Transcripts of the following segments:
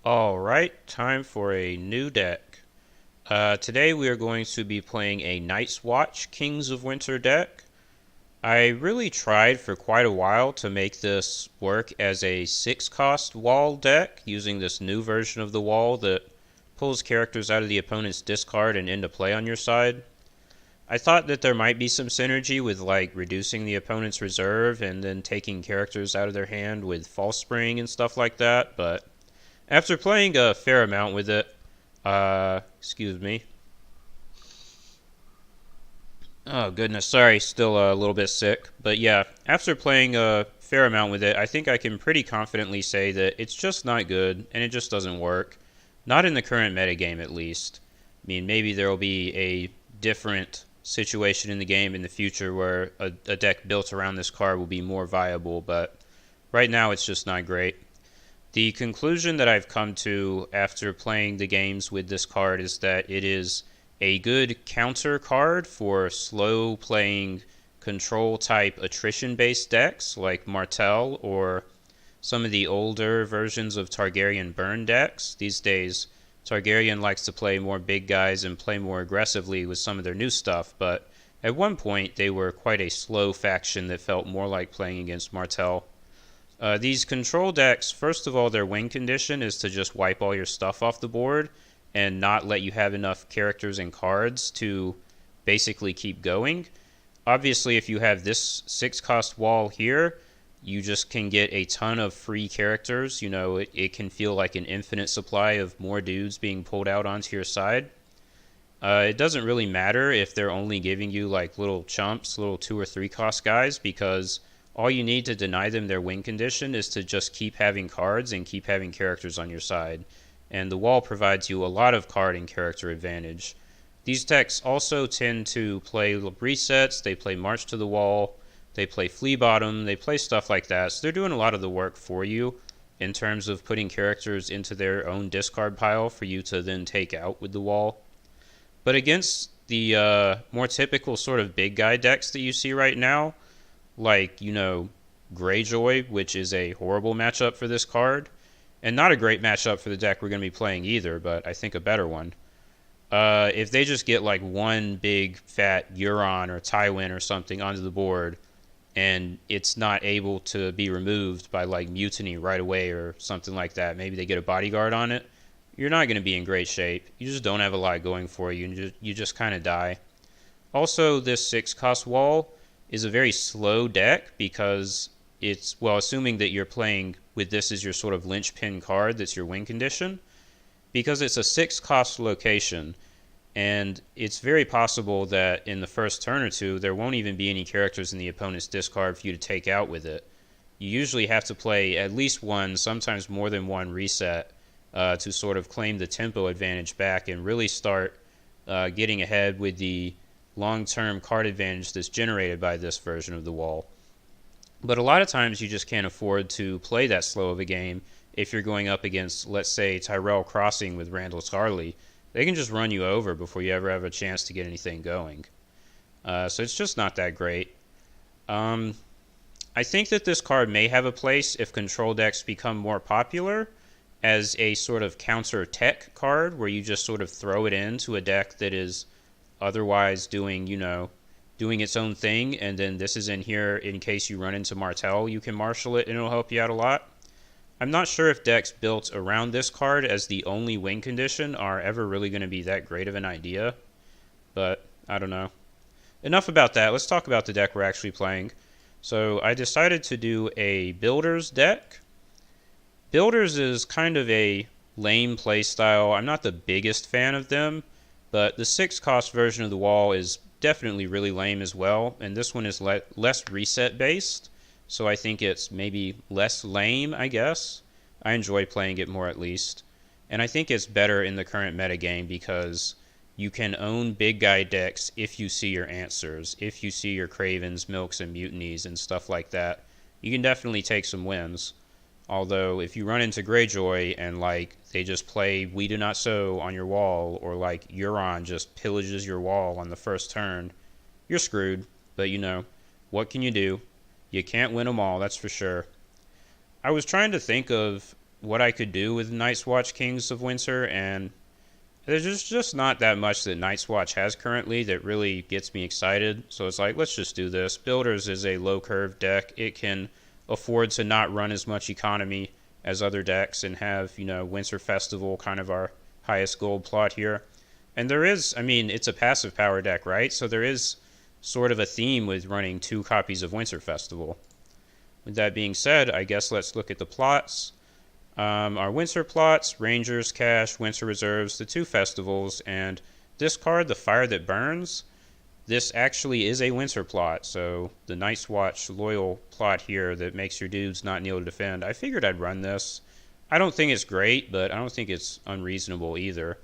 Alright, time for a new deck. Today we are going to be playing a Night's Watch Kings of Winter deck. I really tried for quite a while to make this work as a 6-cost wall deck using this new version of the wall that pulls characters out of the opponent's discard and into play on your side. I thought that there might be some synergy with like reducing the opponent's reserve and then taking characters out of their hand with False Spring and stuff like that, but after playing a fair amount with it, excuse me. Oh goodness, sorry, still a little bit sick. But yeah, after playing a fair amount with it, I think I can pretty confidently say that it's just not good and it just doesn't work. Not in the current metagame at least. I mean, maybe there will be a different situation in the game in the future where a deck built around this card will be more viable, but right now it's just not great. The conclusion that I've come to after playing the games with this card is that it is a good counter card for slow playing control type attrition based decks like Martell or some of the older versions of Targaryen burn decks. These days, Targaryen likes to play more big guys and play more aggressively with some of their new stuff, but at one point they were quite a slow faction that felt more like playing against Martell. These control decks, first of all, their win condition is to just wipe all your stuff off the board and not let you have enough characters and cards to basically keep going. Obviously, if you have this 6-cost wall here, you just can get a ton of free characters. You know, it can feel like an infinite supply of more dudes being pulled out onto your side. It doesn't really matter if they're only giving you like little chumps, little 2 or 3 cost guys, because all you need to deny them their win condition is to just keep having cards and keep having characters on your side. And the wall provides you a lot of card and character advantage. These decks also tend to play resets, they play March to the Wall, they play Flea Bottom, they play stuff like that. So they're doing a lot of the work for you in terms of putting characters into their own discard pile for you to then take out with the wall. But against the more typical sort of big guy decks that you see right now, like, you know, Greyjoy, which is a horrible matchup for this card, and not a great matchup for the deck we're going to be playing either, but I think a better one. If they just get like one big fat Euron or Tywin or something onto the board, and it's not able to be removed by like Mutiny right away or something like that, maybe they get a bodyguard on it, you're not going to be in great shape. You just don't have a lot going for you, and you just kind of die. Also, this 6-cost wall is a very slow deck because it's, well, assuming that you're playing with this as your sort of linchpin card that's your win condition, because it's a 6-cost location, and it's very possible that in the first turn or two there won't even be any characters in the opponent's discard for you to take out with it. You usually have to play at least one, sometimes more than one reset to sort of claim the tempo advantage back and really start getting ahead with the long-term card advantage that's generated by this version of the wall. But a lot of times you just can't afford to play that slow of a game if you're going up against, let's say, Tyrell Crossing with Randall Scarley. They can just run you over before you ever have a chance to get anything going. So it's just not that great. I think that this card may have a place if control decks become more popular as a sort of counter tech card where you just sort of throw it into a deck that is otherwise doing, you know, doing its own thing, and then this is in here in case you run into Martell, you can marshal it and it'll help you out a lot. I'm not sure if decks built around this card as the only win condition are ever really going to be that great of an idea, but I don't know. Enough about that. Let's talk about the deck we're actually playing. So I decided to do a Builders deck. Builders is kind of a lame playstyle. I'm not the biggest fan of them, but the 6-cost version of the wall is definitely really lame as well, and this one is less reset based, so I think it's maybe less lame, I guess. I enjoy playing it more at least, and I think it's better in the current metagame because you can own big guy decks if you see your answers, if you see your Cravens, Milks, and Mutinies and stuff like that. You can definitely take some wins. Although, if you run into Greyjoy and, like, they just play We Do Not Sow on your wall, or, like, Euron just pillages your wall on the first turn, you're screwed. But, you know, what can you do? You can't win them all, that's for sure. I was trying to think of what I could do with Night's Watch Kings of Winter, and there's just not that much that Night's Watch has currently that really gets me excited. So it's like, let's just do this. Builders is a low curve deck. It can afford to not run as much economy as other decks and have, Winter Festival kind of our highest gold plot here. And there is, I mean, it's a passive power deck, right? So there is sort of a theme with running 2 copies of Winter Festival. With that being said, I guess let's look at the plots. Our Winter plots, Rangers, Cash, Winter Reserves, the 2 festivals, and this card, the Fire That Burns. This actually is a Winter plot, so the Night's Watch loyal plot here that makes your dudes not kneel to defend. I figured I'd run this. I don't think it's great, but I don't think it's unreasonable either.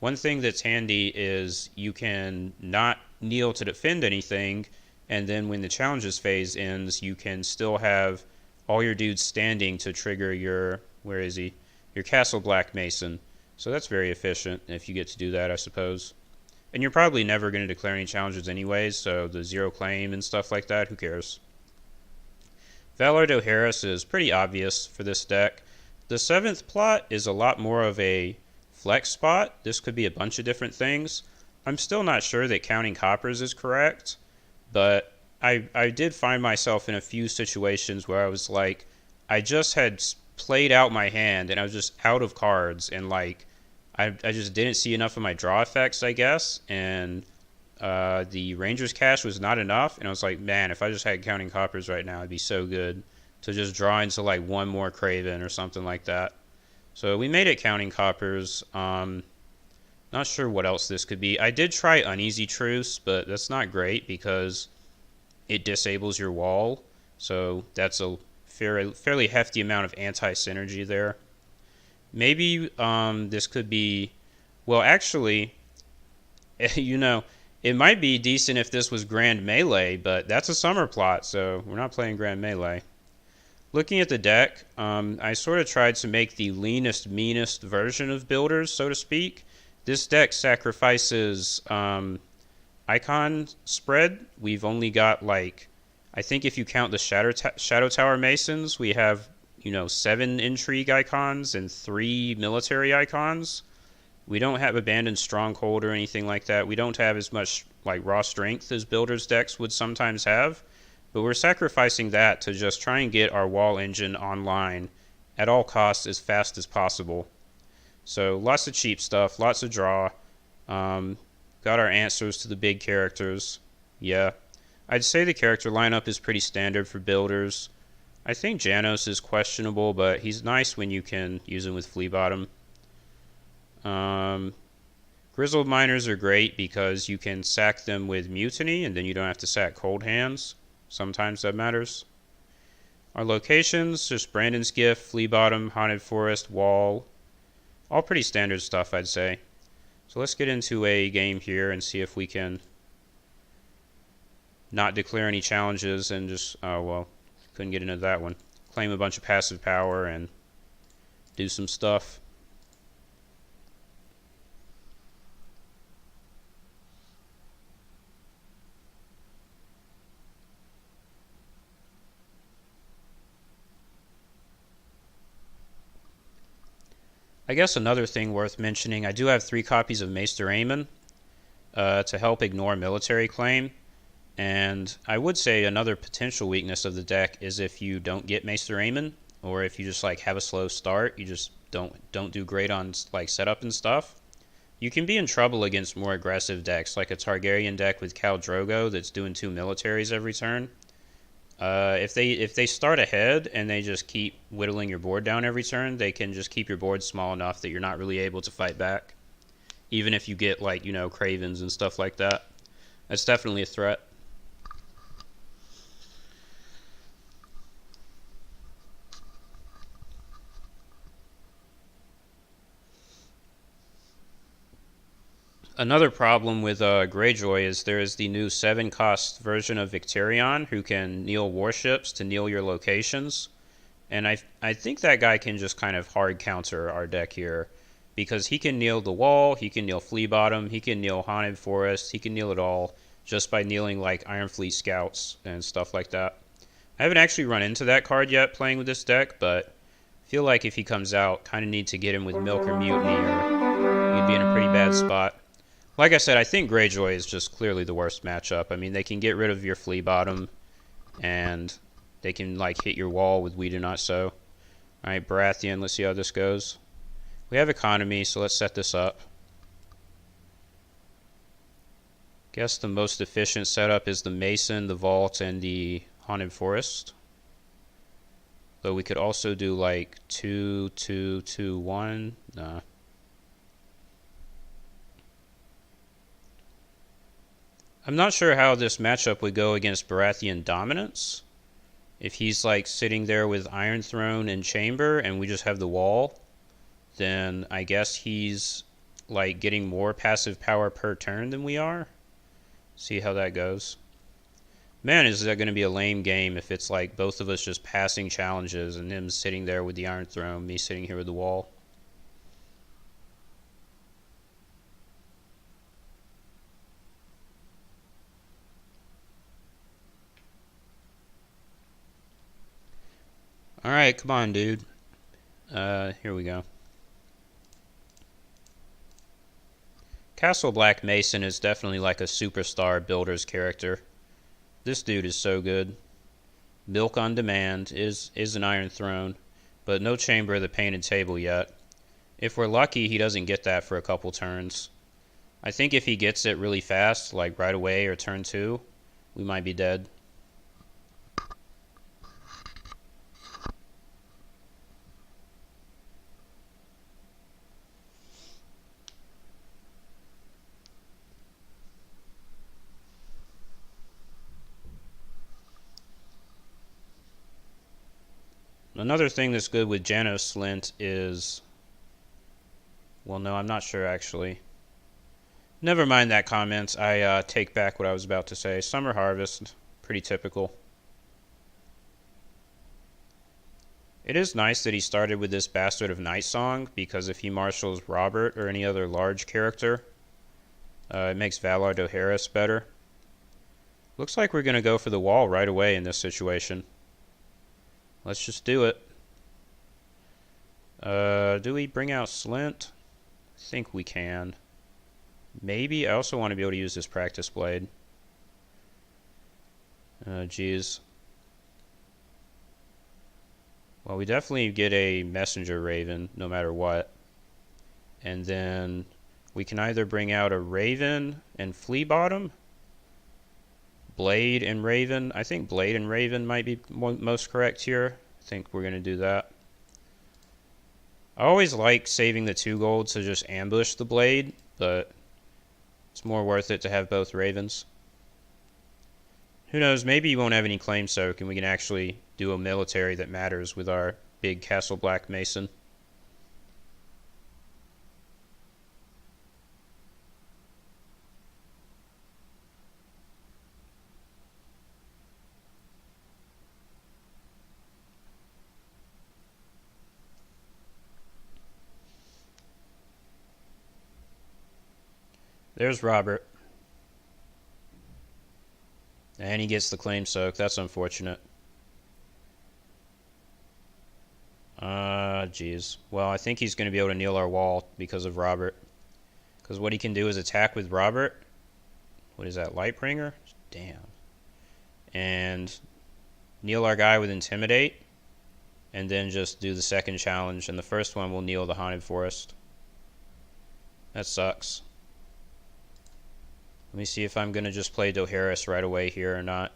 One thing that's handy is you can not kneel to defend anything, and then when the challenges phase ends, you can still have all your dudes standing to trigger your, where is he? Your Castle Black Mason. So that's very efficient if you get to do that, I suppose. And you're probably never going to declare any challenges anyways, so the 0 claim and stuff like that, who cares? Valar Dohaeris is pretty obvious for this deck. The 7th plot is a lot more of a flex spot. This could be a bunch of different things. I'm still not sure that counting coppers is correct, but I did find myself in a few situations where I was like, I just had played out my hand and I was just out of cards, and like I just didn't see enough of my draw effects, I guess, and the Rangers Cash was not enough, and I was like, man, if I just had counting coppers right now, it'd be so good to just draw into like one more Craven or something like that. So we made it counting coppers. Not sure what else this could be. I did try Uneasy Truce, but that's not great because it disables your wall, so that's a fairly hefty amount of anti-synergy there. Maybe this could be, well, actually, it might be decent if this was Grand Melee, but that's a summer plot, so we're not playing Grand Melee. Looking at the deck, I sort of tried to make the leanest, meanest version of builders, so to speak. This deck sacrifices icon spread. We've only got, like, I think if you count the Shadow Tower Masons, we have 7 intrigue icons and 3 military icons. We don't have Abandoned Stronghold or anything like that. We don't have as much like raw strength as builders decks would sometimes have, but we're sacrificing that to just try and get our wall engine online at all costs as fast as possible. So lots of cheap stuff, lots of draw. Got our answers to the big characters. Yeah, I'd say the character lineup is pretty standard for builders. I think Janos is questionable, but he's nice when you can use him with Flea Bottom. Grizzled Miners are great because you can sack them with Mutiny, and then you don't have to sack Cold Hands. Sometimes that matters. Our locations, just Brandon's Gift, Flea Bottom, Haunted Forest, Wall. All pretty standard stuff, I'd say. So let's get into a game here and see if we can not declare any challenges and just, oh well, couldn't get into that one. Claim a bunch of passive power and do some stuff. I guess another thing worth mentioning, I do have 3 copies of Maester Aemon to help ignore military claim. And I would say another potential weakness of the deck is if you don't get Maester Aemon, or if you just like have a slow start, you just don't do great on like setup and stuff. You can be in trouble against more aggressive decks, like a Targaryen deck with Khal Drogo that's doing 2 militaries every turn. If they start ahead and they just keep whittling your board down every turn, they can just keep your board small enough that you're not really able to fight back. Even if you get like, Cravens and stuff like that. That's definitely a threat. Another problem with Greyjoy is there is the new 7-cost version of Victarion who can kneel warships to kneel your locations. And I think that guy can just kind of hard counter our deck here, because he can kneel the wall, he can kneel Flea Bottom, he can kneel Haunted Forest, he can kneel it all just by kneeling like Iron Fleet Scouts and stuff like that. I haven't actually run into that card yet playing with this deck, but Feel like if he comes out, kind of need to get him with Milk or Mutiny, or we'd be in a pretty bad spot. Like I said, I think Greyjoy is just clearly the worst matchup. I mean, they can get rid of your Flea Bottom, and they can like hit your wall with We Do Not Sow. Alright, Baratheon, let's see how this goes. We have economy, so let's set this up. Guess the most efficient setup is the Mason, the Vault, and the Haunted Forest. Though we could also do like 2, 2, 2, 1. Nah. I'm not sure how this matchup would go against Baratheon Dominance. If he's like sitting there with Iron Throne and Chamber and we just have the wall, then I guess he's like getting more passive power per turn than we are. See how that goes. Man, is that going to be a lame game if it's like both of us just passing challenges and him sitting there with the Iron Throne, me sitting here with the wall. Alright, come on, dude. Here we go. Castle Black Mason is definitely like a superstar builder's character. This dude is so good. Milk on demand is an Iron Throne, but no Chamber of the Painted Table yet. If we're lucky, he doesn't get that for a couple turns. I think if he gets it really fast, like right away or turn 2, we might be dead. Another thing that's good with Janos Slint is... Well, no, I'm not sure, actually. Never mind that comment. I take back what I was about to say. Summer Harvest. Pretty typical. It is nice that he started with this Bastard of Night song, because if he marshals Robert or any other large character, it makes Valar Dohaeris better. Looks like we're going to go for the wall right away in this situation. Let's just do it. Do we bring out Slint? I think we can. Maybe. I also want to be able to use this practice blade. Geez. Well, we definitely get a messenger raven, no matter what. And then we can either bring out a raven and flea bottom. Blade and raven. I think blade and raven might be most correct here. I think we're going to do that. I always like saving the 2 gold to just ambush the blade, but it's more worth it to have both ravens. Who knows, maybe you won't have any claim soak and we can actually do a military that matters with our big Castle Black Mason. There's Robert. And he gets the claim soak. That's unfortunate. Jeez. Well, I think he's going to be able to kneel our wall because of Robert. Because what he can do is attack with Robert. What is that, Lightbringer? Damn. And kneel our guy with Intimidate. And then just do the second challenge. And the first one will kneel the Haunted Forest. That sucks. Let me see if I'm going to just play Dohaeris right away here or not.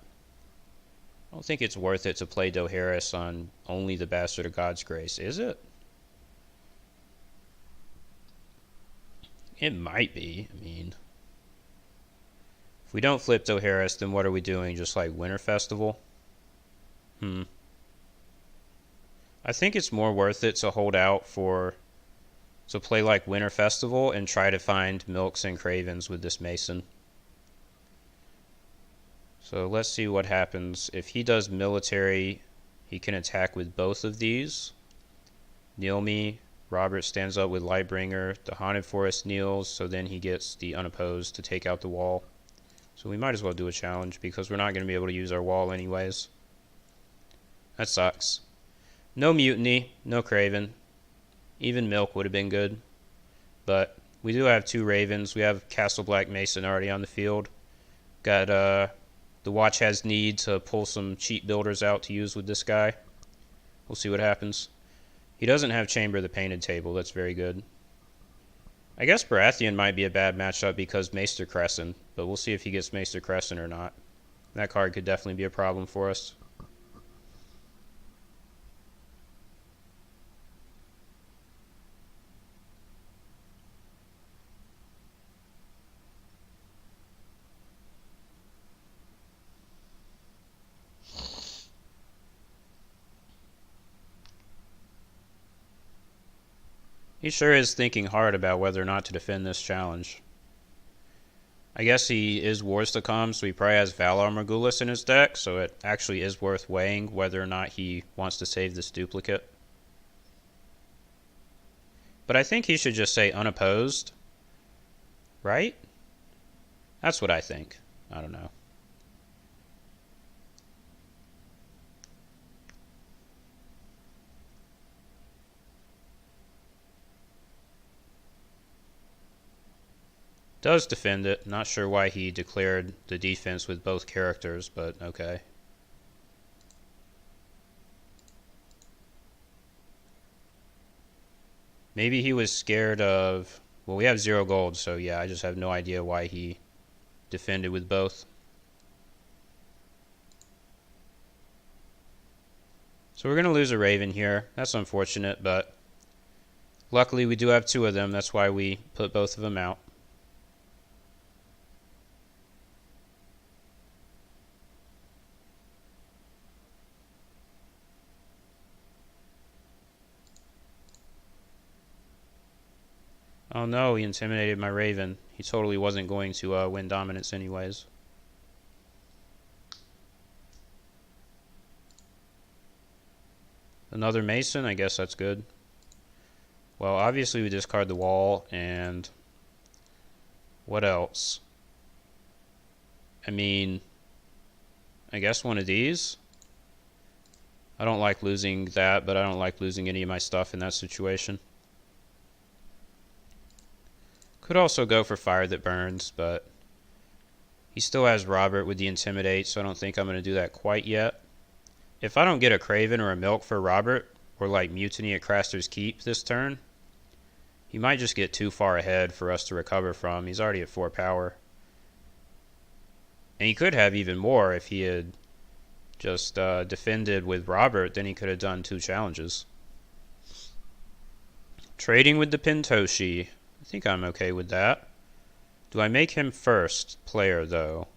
I don't think it's worth it to play Dohaeris on only the Bastard of God's Grace, is it? It might be. I mean, if we don't flip Dohaeris, then what are we doing? Just like Winter Festival? I think it's more worth it to hold out to play like Winter Festival and try to find Milks and Cravens with this Mason. So let's see what happens. If he does military, he can attack with both of these. Kneel me. Robert stands up with Lightbringer. The Haunted Forest kneels, so then he gets the unopposed to take out the wall. So we might as well do a challenge because we're not going to be able to use our wall anyways. That sucks. No mutiny, no craven. Even milk would have been good. But we do have two ravens. We have Castle Black Mason already on the field. Got the watch has need to pull some cheap builders out to use with this guy. We'll see what happens. He doesn't have Chamber of the Painted Table. That's very good. I guess Baratheon might be a bad matchup because Maester Crescent, but we'll see if he gets Maester Crescent or not. That card could definitely be a problem for us. He sure is thinking hard about whether or not to defend this challenge. I guess he is Wars to Come, so he probably has Valar Morghulis in his deck, so it actually is worth weighing whether or not he wants to save this duplicate. But I think he should just say unopposed, right? That's what I think. I don't know. Does defend it. Not sure why he declared the defense with both characters, but okay. Maybe he was scared of... Well, we have 0 gold, so yeah, I just have no idea why he defended with both. So we're going to lose a Raven here. That's unfortunate, but luckily we do have 2 of them. That's why we put both of them out. Oh no, he intimidated my Raven. He totally wasn't going to win dominance anyways. Another Mason, I guess that's good. Well, obviously we discard the wall, and what else? I mean, I guess one of these. I don't like losing that, but I don't like losing any of my stuff in that situation. Could also go for Fire That Burns, but he still has Robert with the Intimidate, so I don't think I'm going to do that quite yet. If I don't get a Craven or a Milk for Robert, or like Mutiny at Craster's Keep this turn, he might just get too far ahead for us to recover from. He's already at 4 power. And he could have even more if he had just defended with Robert, then he could have done 2 challenges. Trading with the Pintoshi. I think I'm okay with that. Do I make him first player, though?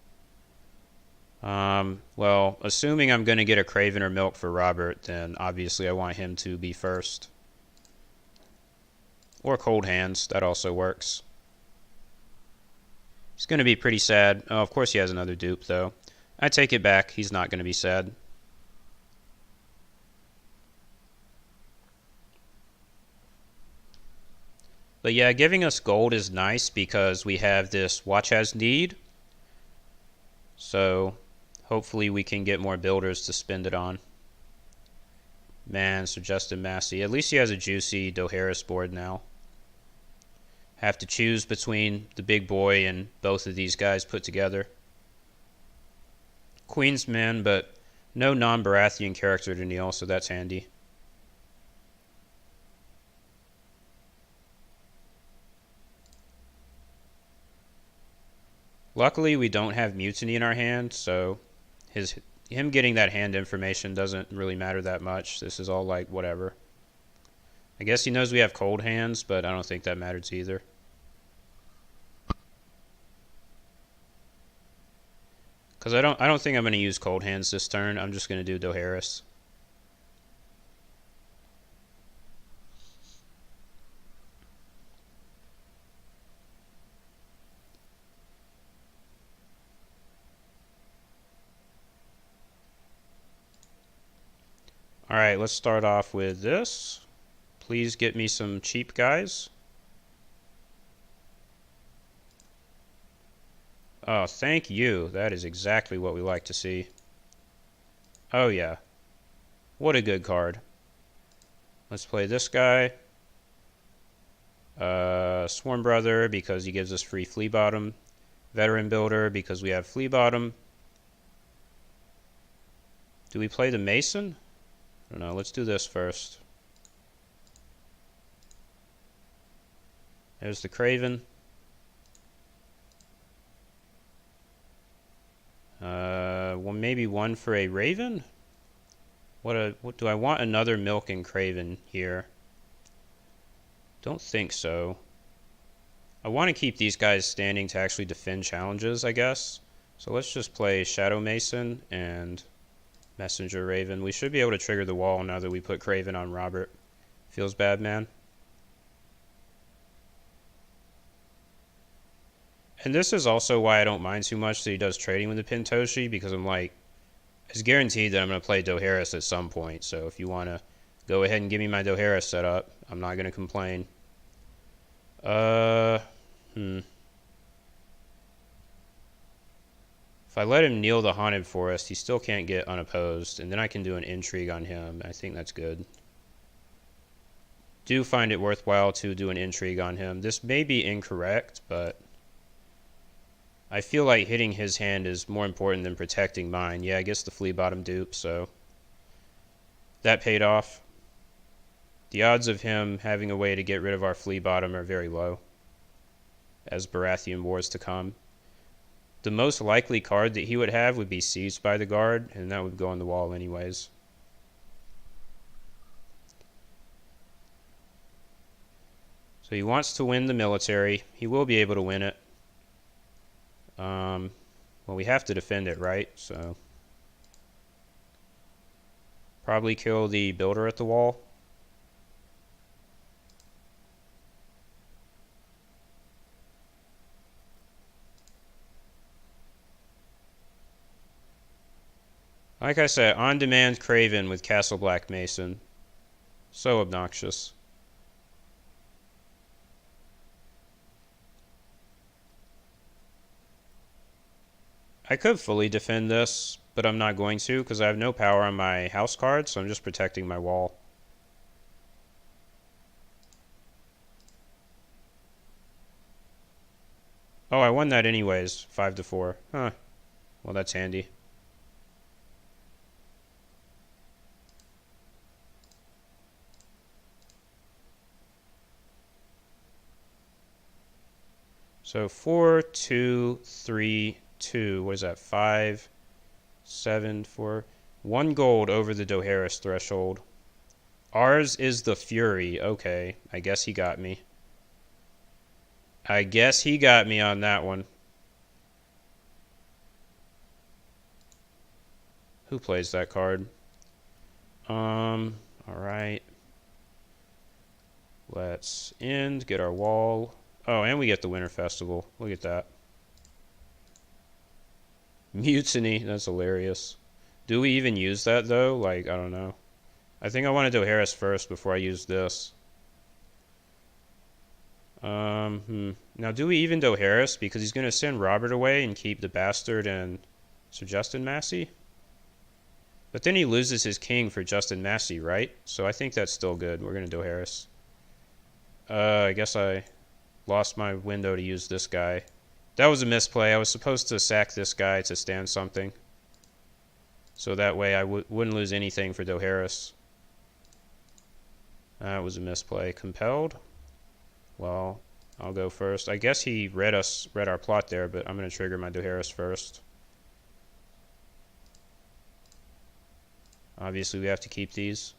Well, assuming I'm going to get a Craven or Milk for Robert, then obviously I want him to be first. Or Cold Hands, that also works. He's going to be pretty sad. Oh, of course he has another dupe, though. I take it back. He's not going to be sad. But yeah, giving us gold is nice because we have this Watch Has Need. So hopefully we can get more builders to spend it on. Man, Sir Justin Massey. At least he has a juicy Dohaeris board now. Have to choose between the big boy and both of these guys put together. Queen's Men, but no non-Baratheon character to kneel, so that's handy. Luckily, we don't have Mutiny in our hand, so him getting that hand information doesn't really matter that much. This is all like whatever. I guess he knows we have Cold Hands, but I don't think that matters either. Because I don't think I'm going to use Cold Hands this turn. I'm just going to do Dohaeris. Alright, let's start off with this. Please get me some cheap guys. Oh, thank you. That is exactly what we like to see. Oh, yeah. What a good card. Let's play this guy. Swarm Brother because he gives us free Flea Bottom. Veteran Builder because we have Flea Bottom. Do we play the Mason? I don't know. Let's do this first. There's the Craven. Well, maybe one for a Raven? What do I want another Milk and Craven here? Don't think so. I want to keep these guys standing to actually defend challenges, I guess. So let's just play Shadow Mason and Messenger Raven. We should be able to trigger the wall now that we put Craven on Robert. Feels bad, man. And this is also why I don't mind too much that he does trading with the Pintoshi, because I'm like, it's guaranteed that I'm going to play Dohaeris at some point. So if you want to go ahead and give me my Dohaeris set up, I'm not going to complain. If I let him kneel the Haunted Forest, he still can't get unopposed, and then I can do an intrigue on him. I think that's good. Do find it worthwhile to do an intrigue on him. This may be incorrect, but I feel like hitting his hand is more important than protecting mine. Yeah, I guess the Flea Bottom dupe, so that paid off. The odds of him having a way to get rid of our Flea Bottom are very low, as Baratheon Wars to come. The most likely card that he would have would be Seized by the Guard, and that would go on the wall anyways. So he wants to win the military. He will be able to win it. Well, we have to defend it, right? So probably kill the builder at the wall. Like I said, on-demand Craven with Castle Black Mason. So obnoxious. I could fully defend this, but I'm not going to because I have no power on my house card, so I'm just protecting my wall. Oh, I won that anyways, 5-4. Huh. Well, that's handy. So 4, 2, 3, 2. What is that? 5, 7, 4. 1 gold over the Dohaeris threshold. Ours is the Fury. Okay, I guess he got me. I guess he got me on that one. Who plays that card? Alright. Let's end, get our wall. Oh, and we get the Winter Festival. Look at that. Mutiny, that's hilarious. Do we even use that, though? Like, I don't know. I think I want to do Harris first before I use this. Now, do we even do Harris? Because he's going to send Robert away and keep the Bastard and Sir Justin Massey? But then he loses his king for Justin Massey, right? So I think that's still good. We're going to do Harris. I guess I lost my window to use this guy. That was a misplay. I was supposed to sack this guy to stand something. So that way I wouldn't lose anything for Dohaeris. That was a misplay. Compelled? Well, I'll go first. I guess he read our plot there, but I'm going to trigger my Dohaeris first. Obviously, we have to keep these.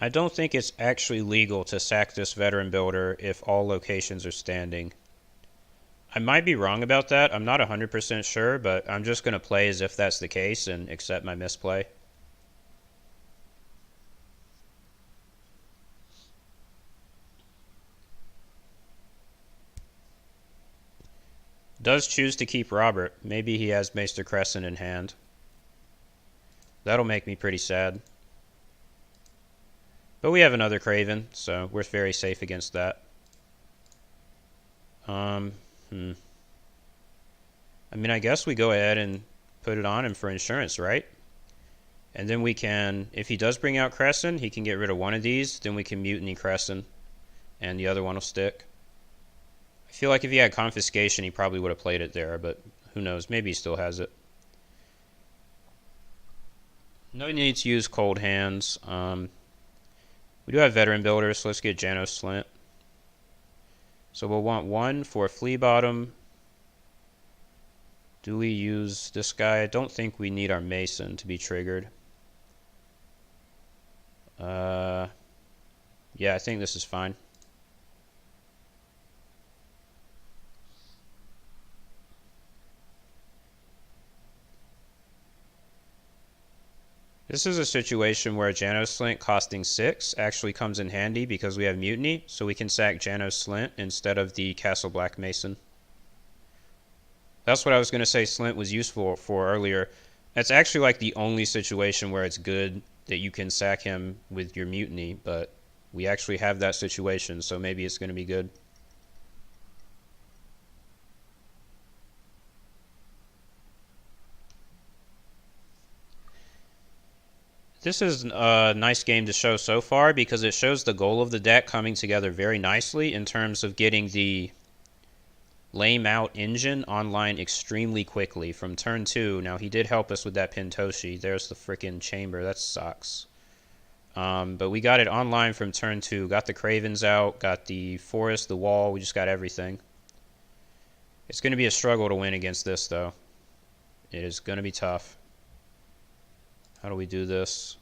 I don't think it's actually legal to sack this veteran builder if all locations are standing. I might be wrong about that. I'm not 100% sure, but I'm just going to play as if that's the case and accept my misplay. Does choose to keep Robert. Maybe he has Maester Crescent in hand. That'll make me pretty sad. But we have another Craven, so we're very safe against that. I mean, I guess we go ahead and put it on him for insurance, right? And then we can, if he does bring out Crescent, he can get rid of one of these. Then we can Mutiny Crescent, and the other one will stick. I feel like if he had Confiscation, he probably would have played it there, but who knows? Maybe he still has it. No need to use Cold Hands. We do have Veteran Builders, so let's get Janos Slint. So we'll want one for Flea Bottom. Do we use this guy? I don't think we need our Mason to be triggered. Yeah, I think this is fine. This is a situation where Janos Slint costing 6 actually comes in handy because we have Mutiny, so we can sack Janos Slint instead of the Castle Black Mason. That's what I was going to say Slint was useful for earlier. That's actually like the only situation where it's good that you can sack him with your Mutiny, but we actually have that situation, so maybe it's going to be good. This is a nice game to show so far because it shows the goal of the deck coming together very nicely in terms of getting the Lame Out engine online extremely quickly from turn 2. Now, he did help us with that Pintoshi. There's the frickin' chamber. That sucks. But we got it online from turn 2. Got the Cravens out, got the Forest, the Wall. We just got everything. It's going to be a struggle to win against this, though. It is going to be tough. How do we do this?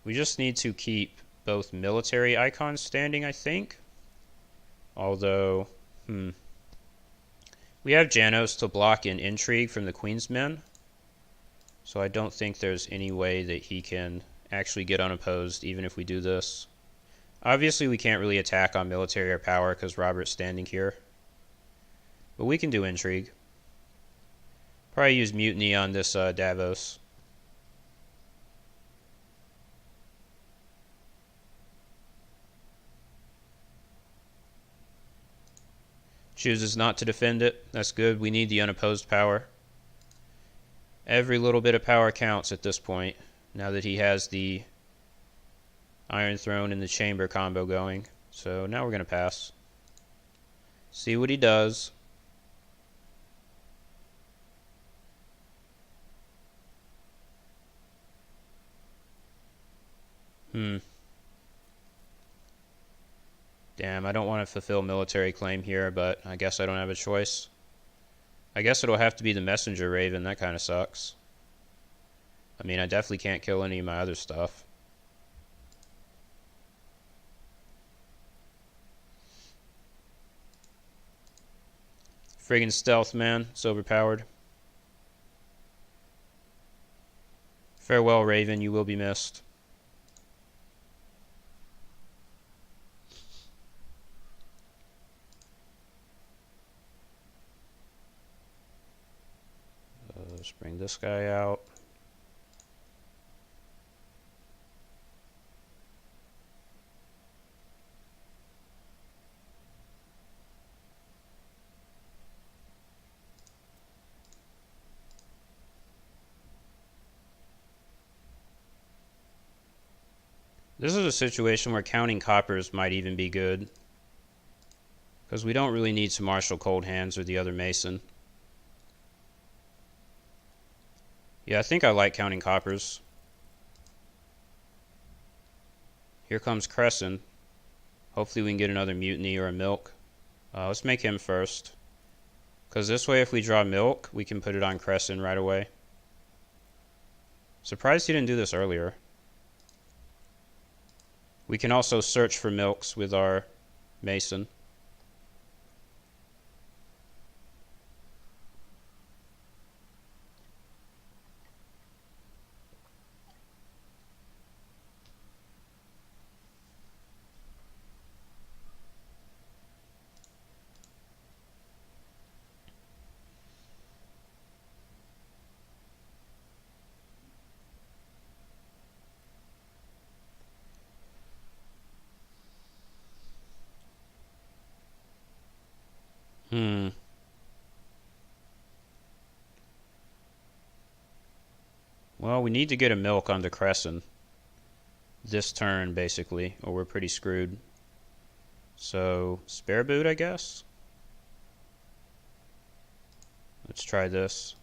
We just need to keep both military icons standing, I think. Although, we have Janos to block in Intrigue from the Queen's Men. So I don't think there's any way that he can actually get unopposed, even if we do this. Obviously, we can't really attack on military or power because Robert's standing here. But we can do Intrigue. Probably use Mutiny on this Davos. Chooses not to defend it. That's good. We need the unopposed power. Every little bit of power counts at this point, now that he has the Iron Throne and the Chamber combo going. So now we're going to pass. See what he does. Damn, I don't want to fulfill military claim here, but I guess I don't have a choice. I guess it'll have to be the Messenger Raven. That kind of sucks. I mean, I definitely can't kill any of my other stuff. Friggin' stealth, man. It's overpowered. Farewell, Raven. You will be missed. Let's bring this guy out. This is a situation where counting coppers might even be good, because we don't really need to marshal Cold Hands or the other Mason. Yeah, I think I like counting coppers. Here comes Crescent. Hopefully we can get another Mutiny or a Milk. Let's make him first, because this way if we draw Milk, we can put it on Crescent right away. Surprised he didn't do this earlier. We can also search for Milks with our Mason. Well, we need to get a milk onto Crescent this turn, basically, or we're pretty screwed. So, spare boot, I guess? Let's try this.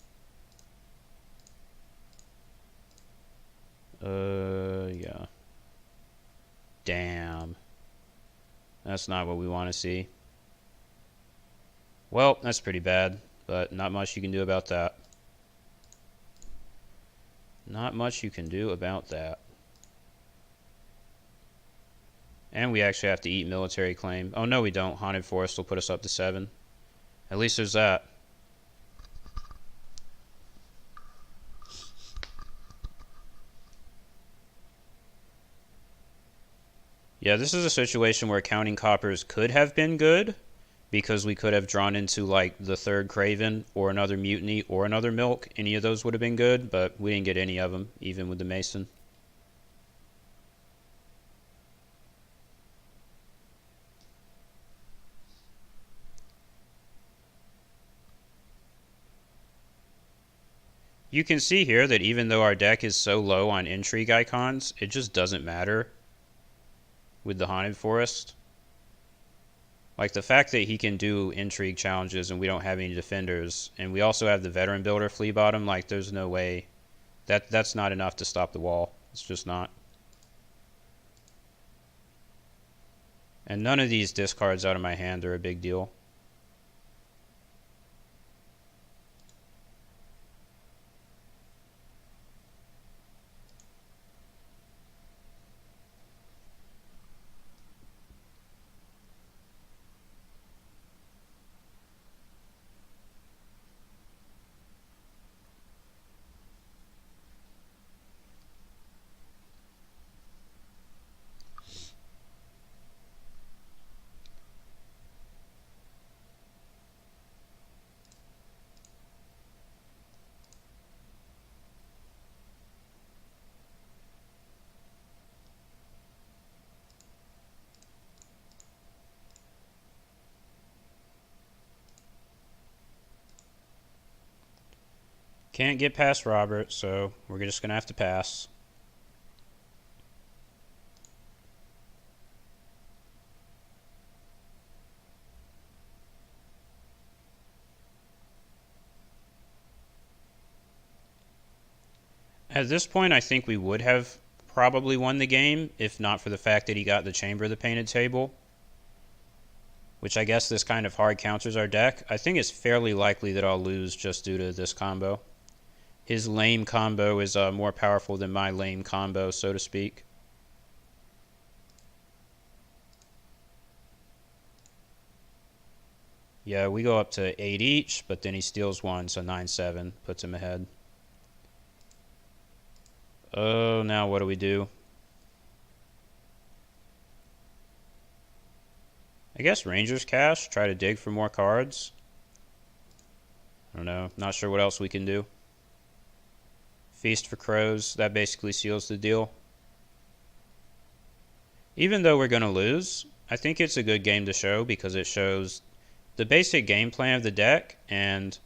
Yeah. Damn. That's not what we want to see. Well, that's pretty bad, but not much you can do about that. Not much you can do about that. And we actually have to eat military claim. Oh, no, we don't. Haunted Forest will put us up to 7. At least there's that. Yeah, this is a situation where counting coppers could have been good, because we could have drawn into, like, the third Craven, or another Mutiny, or another Milk. Any of those would have been good, but we didn't get any of them, even with the Mason. You can see here that even though our deck is so low on intrigue icons, it just doesn't matter with the Haunted Forest. Like, the fact that he can do intrigue challenges and we don't have any defenders, and we also have the veteran builder flea bottom, like, there's no way. That's not enough to stop the wall. It's just not. And none of these discards out of my hand are a big deal. Can't get past Robert, so we're just going to have to pass. At this point, I think we would have probably won the game, if not for the fact that he got the Chamber of the Painted Table, which I guess this kind of hard counters our deck. I think it's fairly likely that I'll lose just due to this combo. His lame combo is more powerful than my lame combo, so to speak. Yeah, we go up to 8 each, but then he steals one, so 9-7 puts him ahead. Oh, now what do we do? I guess Ranger's Cache, try to dig for more cards. I don't know, not sure what else we can do. Feast for Crows, that basically seals the deal. Even though we're going to lose, I think it's a good game to show because it shows the basic game plan of the deck and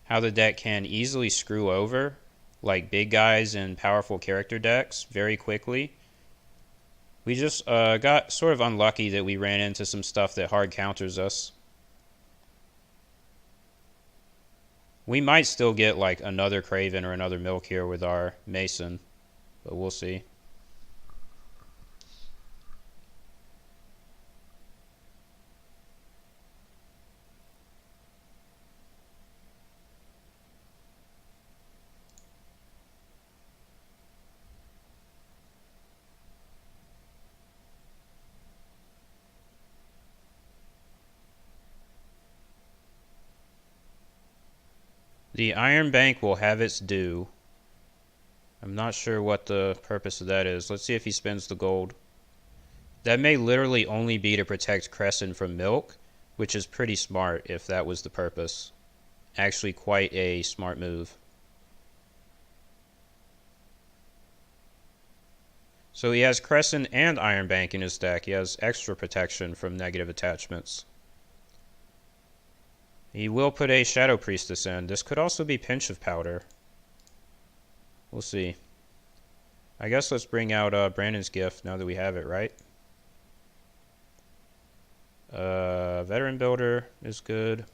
how the deck can easily screw over like big guys in powerful character decks very quickly. We just got sort of unlucky that we ran into some stuff that hard counters us. We might still get like another Craven or another Milk here with our Mason, but we'll see. The Iron Bank will have its due. I'm not sure what the purpose of that is. Let's see if he spends the gold. That may literally only be to protect Crescent from Milk, which is pretty smart if that was the purpose. Actually quite a smart move. So he has Crescent and Iron Bank in his deck. He has extra protection from negative attachments. He will put a Shadow Priestess in. This could also be Pinch of Powder. We'll see. I guess let's bring out Brandon's gift now that we have it, right? Veteran builder is good.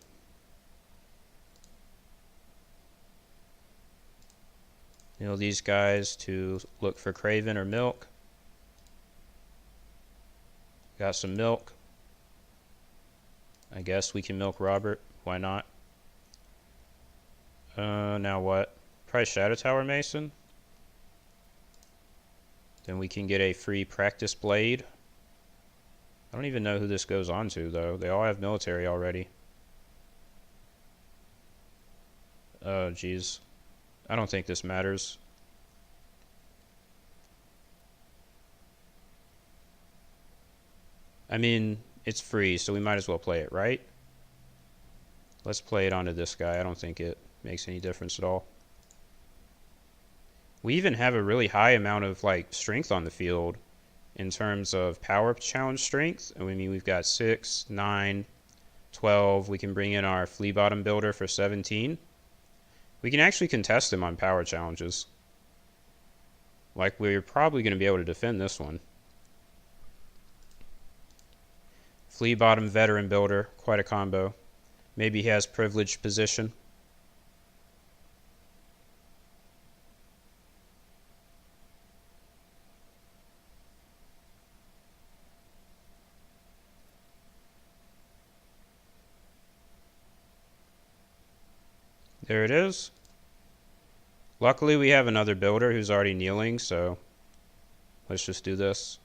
These guys to look for Craven or milk. Got some milk. I guess we can milk Robert. Why not? Now what? Probably Shadow Tower Mason. Then we can get a free practice blade. I don't even know who this goes on to, though. They all have military already. Oh, geez. I don't think this matters. I mean, it's free, so we might as well play it, right? Let's play it onto this guy. I don't think it makes any difference at all. We even have a really high amount of, like, strength on the field in terms of power challenge strength. I mean, we've got 6, 9, 12. We can bring in our flea bottom builder for 17. We can actually contest him on power challenges. Like, we're probably going to be able to defend this one. Flea bottom veteran builder, quite a combo. Maybe he has privileged position. There it is. Luckily, we have another builder who's already kneeling, so let's just do this.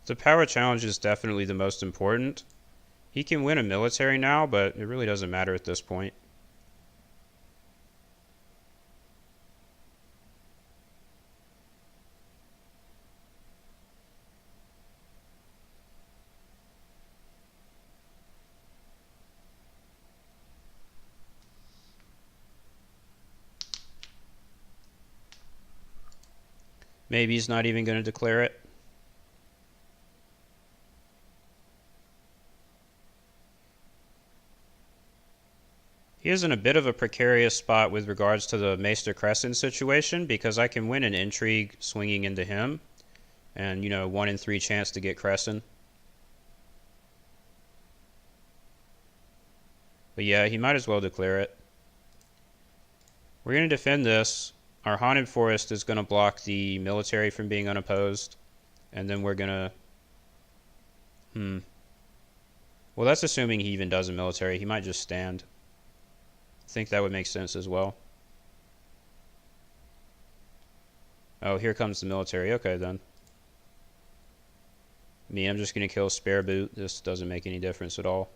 The power challenge is definitely the most important. He can win a military now, but it really doesn't matter at this point. Maybe he's not even going to declare it. He is in a bit of a precarious spot with regards to the Maester Crescent situation because I can win an intrigue swinging into him. And, 1 in 3 chance to get Crescent. But yeah, he might as well declare it. We're going to defend this. Our Haunted Forest is going to block the military from being unopposed. And then we're going to... Well, that's assuming he even does a military. He might just stand. I think that would make sense as well. Oh, here comes the military. Okay, then. I'm just going to kill Spare Boot. This doesn't make any difference at all.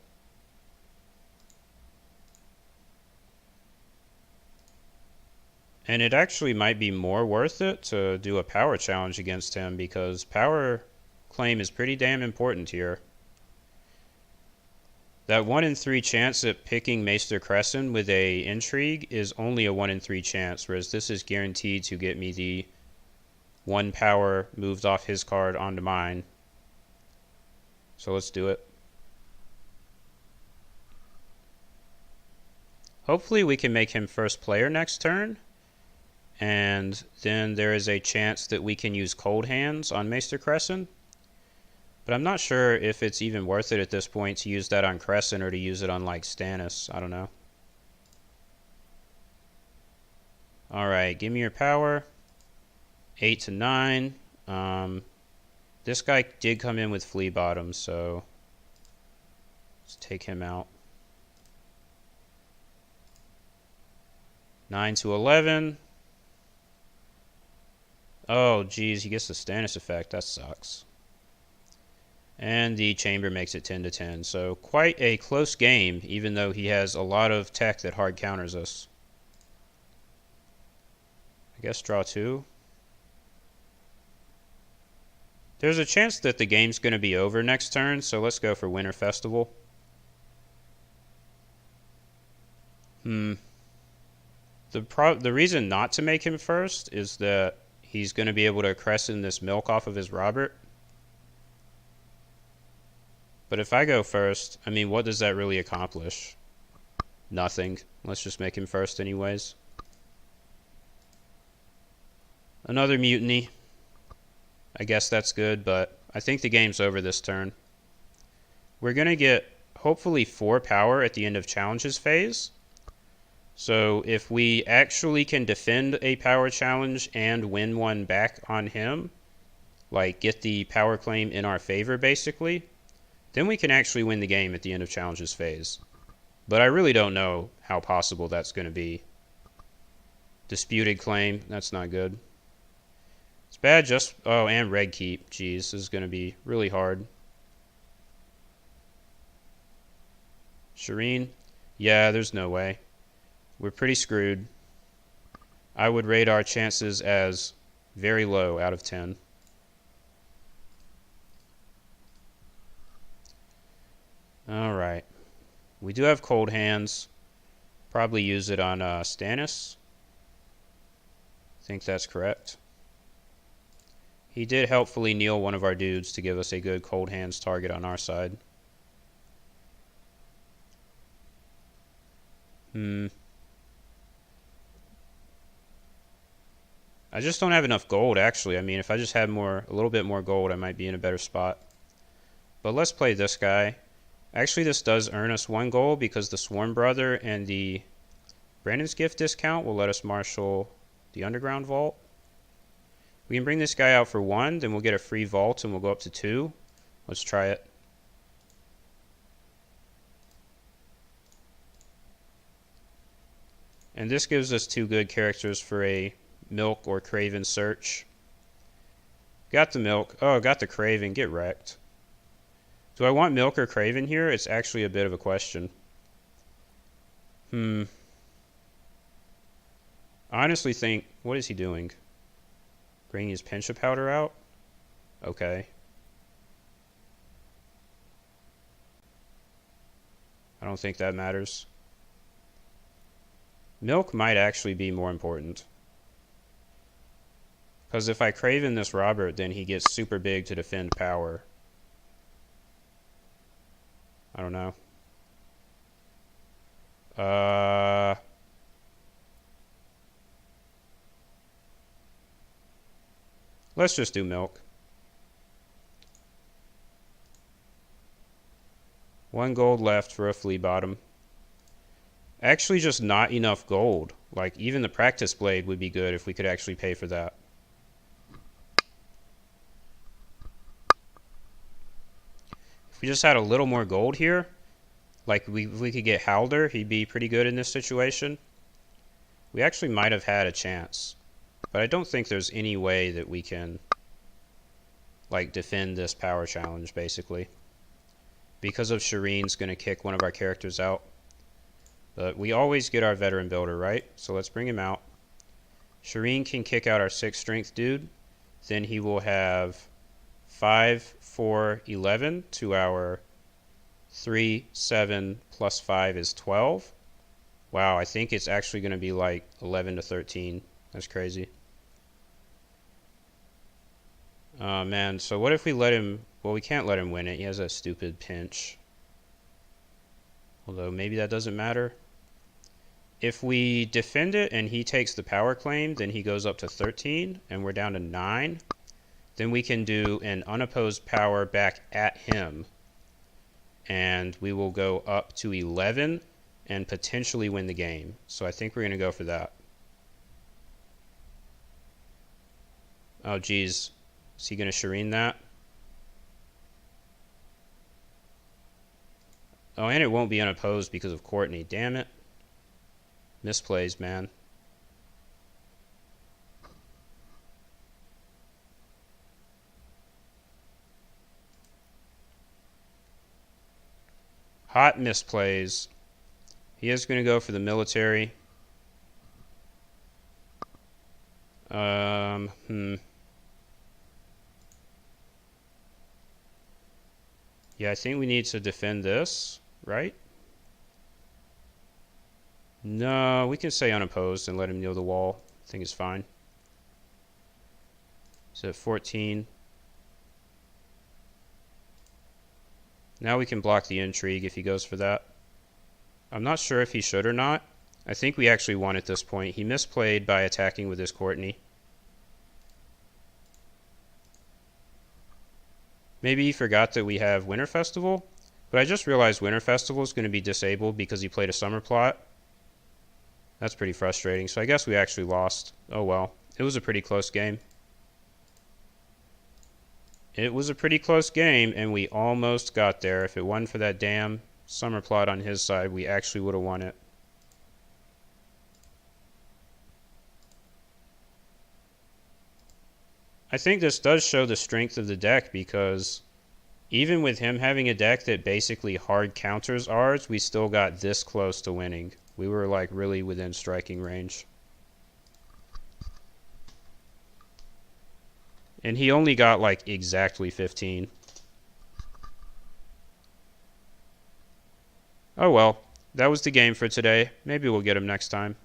And it actually might be more worth it to do a power challenge against him because power claim is pretty damn important here. That 1 in 3 chance at picking Maester Crescent with a intrigue is only a 1 in 3 chance, whereas this is guaranteed to get me the 1 power moved off his card onto mine. So let's do it. Hopefully we can make him first player next turn. And then there is a chance that we can use Cold Hands on Maester Crescent. But I'm not sure if it's even worth it at this point to use that on Crescent or to use it on, like, Stannis. I don't know. Alright, give me your power. 8 to 9. This guy did come in with Flea Bottom, so let's take him out. 9 to 11. Oh, geez, he gets the Stannis effect. That sucks. And the chamber makes it 10 to 10. So quite a close game, even though he has a lot of tech that hard counters us. I guess draw 2. There's a chance that the game's going to be over next turn, so let's go for Winter Festival. The reason not to make him first is that he's going to be able to crescent this milk off of his Robert. But if I go first, I mean, what does that really accomplish? Nothing. Let's just make him first anyways. Another mutiny. I guess that's good, but I think the game's over this turn. We're going to get, hopefully, 4 power at the end of challenges phase. So if we actually can defend a power challenge and win one back on him, like get the power claim in our favor basically, then we can actually win the game at the end of challenges phase. But I really don't know how possible that's going to be. Disputed claim, that's not good. It's bad just, oh, and red keep. Jeez, this is going to be really hard. Shireen, yeah, there's no way. We're pretty screwed. I would rate our chances as very low out of 10. Alright. We do have cold hands. Probably use it on Stannis. I think that's correct. He did helpfully kneel one of our dudes to give us a good cold hands target on our side. I just don't have enough gold, actually. I mean, if I just had a little bit more gold, I might be in a better spot. But let's play this guy. Actually, this does earn us 1 gold because the Swarm Brother and the Brandon's Gift discount will let us marshal the Underground Vault. We can bring this guy out for 1, then we'll get a free vault and we'll go up to 2. Let's try it. And this gives us 2 good characters for a Milk or Craven search. Got the Milk. Oh, got the Craven. Get wrecked. Do I want Milk or Craven here? It's actually a bit of a question. I honestly think... What is he doing? Bringing his pinch of powder out? Okay. I don't think that matters. Milk might actually be more important. Because if I Craven this Robert, then he gets super big to defend power. I don't know. Let's just do Milk. 1 gold left for a flea bottom. Actually, just not enough gold. Like, even the practice blade would be good if we could actually pay for that. If we just had a little more gold here, like if we could get Halder, he'd be pretty good in this situation. We actually might have had a chance. But I don't think there's any way that we can, like, defend this power challenge, basically. Because of Shireen's going to kick one of our characters out. But we always get our veteran builder, right? So let's bring him out. Shireen can kick out our 6 strength dude. Then he will have 5, 4, 11 to our 3, 7 plus 5 is 12. Wow, I think it's actually going to be like 11 to 13. That's crazy. Oh, man. So what if we let him... Well, we can't let him win it. He has a stupid pinch. Although maybe that doesn't matter. If we defend it and he takes the power claim, then he goes up to 13 and we're down to 9. Then we can do an unopposed power back at him. And we will go up to 11 and potentially win the game. So I think we're going to go for that. Oh, geez. Is he going to Shireen that? Oh, and it won't be unopposed because of Courtney. Damn it. Misplays, man. Hot misplays. He is going to go for the military. Yeah, I think we need to defend this, right? No, we can stay unopposed and let him near the wall. I think it's fine. So at 14. Now we can block the intrigue if he goes for that. I'm not sure if he should or not. I think we actually won at this point. He misplayed by attacking with his Courtney. Maybe he forgot that we have Winter Festival, but I just realized Winter Festival is going to be disabled because he played a summer plot. That's pretty frustrating, so I guess we actually lost. Oh well. It was a pretty close game. It was a pretty close game, and we almost got there. If it wasn't for that damn summer plot on his side, we actually would have won it. I think this does show the strength of the deck because even with him having a deck that basically hard counters ours, we still got this close to winning. We were like really within striking range. And he only got like exactly 15. Oh well, that was the game for today. Maybe we'll get him next time.